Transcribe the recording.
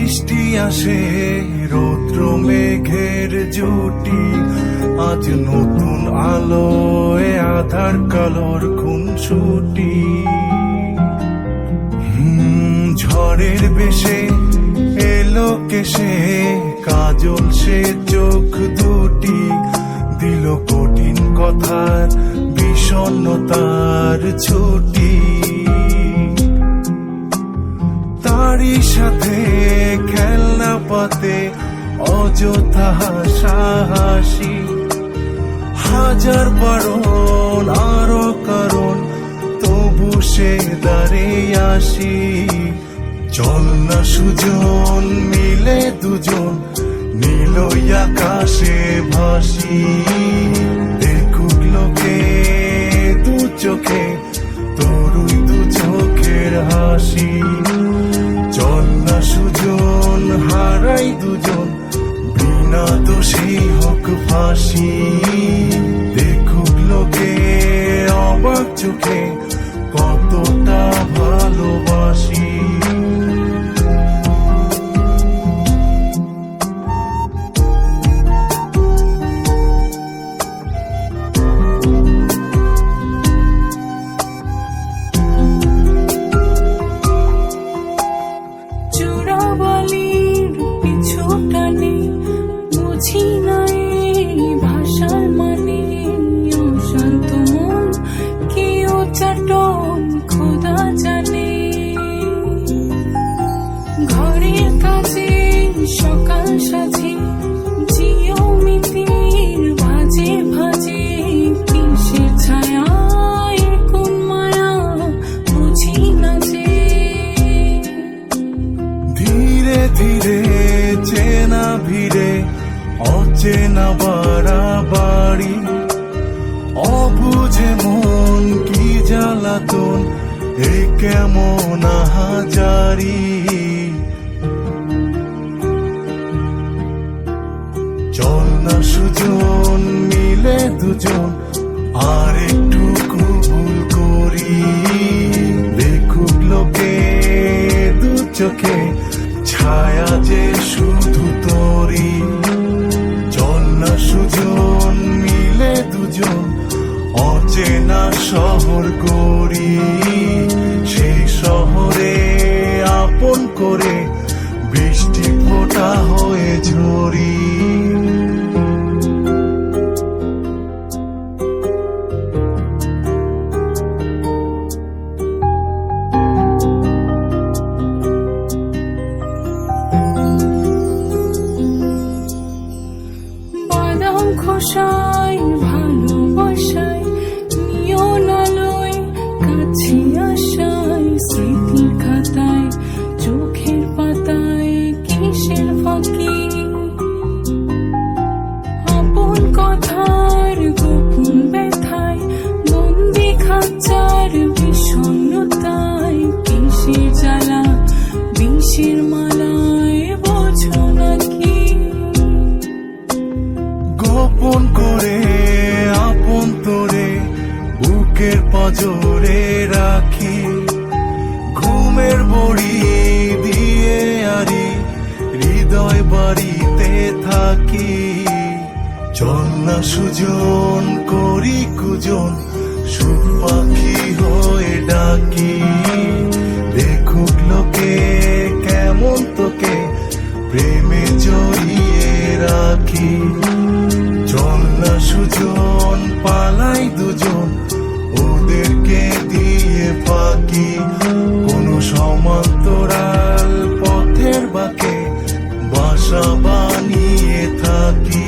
বৃষ্টি আসে রৌদ্র মেঘের জুটি, আজ নতুন আলোয় আধার কালোর খুনসুটি। ঝড়ের বেশে এলো কেশে কাজল সে চোখ দুটি, দিল কঠিন কথার বিষণ্ণতার ছুটি। তারই সাথে খেলনা পাতে অযথা হাসাহাসি, হাজার বারণ আরো কারণ তবু সে দাঁড়িয়ে আসি। চল না সুজন মিলে দুজন নীল আকাশে ভাসি, দেখুক লোকে দু চোখে তরুণ দু চোখের হাসি। চল না সুজন হারাই দুজন বিনা দোষী হোক ফাঁসি, দেখুক লোকে অবাক চোখে কতটা ভালোবাসি। বুঝি নাই ভাষার মানে, শান্ত মন কেউ চাটন খোদা জানে। ঘরের কাজে সকাল সাজে জিও মিতির ভাজে ভাজে, কিসের ছায়া কোন মায়া বুঝি না যে। ধীরে ধীরে চেনা ভিড়ে অচেনা বাড়াবাড়ি, অবুঝে মন কি জ্বালাতন এ কেমন আহাজারি। চল না সুজন মিলে দুজন আর একটু ভুল করি, দেখুক লোকে দু চোখে ছায়া যে শুধু তোরি। চল না সুজন মিলে দুজন অচেনা শহর করি, সেই শহরে আপন করে বৃষ্টি ফোঁটা হয়ে ঝরি। খোসাই ভালোবাসায় নিয়ন আলোয় কাছে আসায়, স্মৃতির খাতায় চোখের পাতায় কিসের ফাঁকি। আপন কথার গোপন ব্যথায় বন্দি খাঁচার বিষণ্ণতায়, কিসের জ্বালা বিষের মালায় বোঝো নাকি। গোপন করে আপন তোরে বুকের পাঁজরে রাখি, ঘুমের বড়ি দিয়ে আরি হৃদয় বাড়িতে থাকি। চল না সুজন করি কুজন সুখ পাখি হয়ে ডাকি, দেখুক লোকে কেমন তোকে প্রেমে জড়িয়ে রাখি। চল না সুজন পালাই দুজন ওদেরকে দিয়ে ফাঁকি, কোনো সমান্তরাল পথের বাঁকে বাসা বানিয়ে থাকি।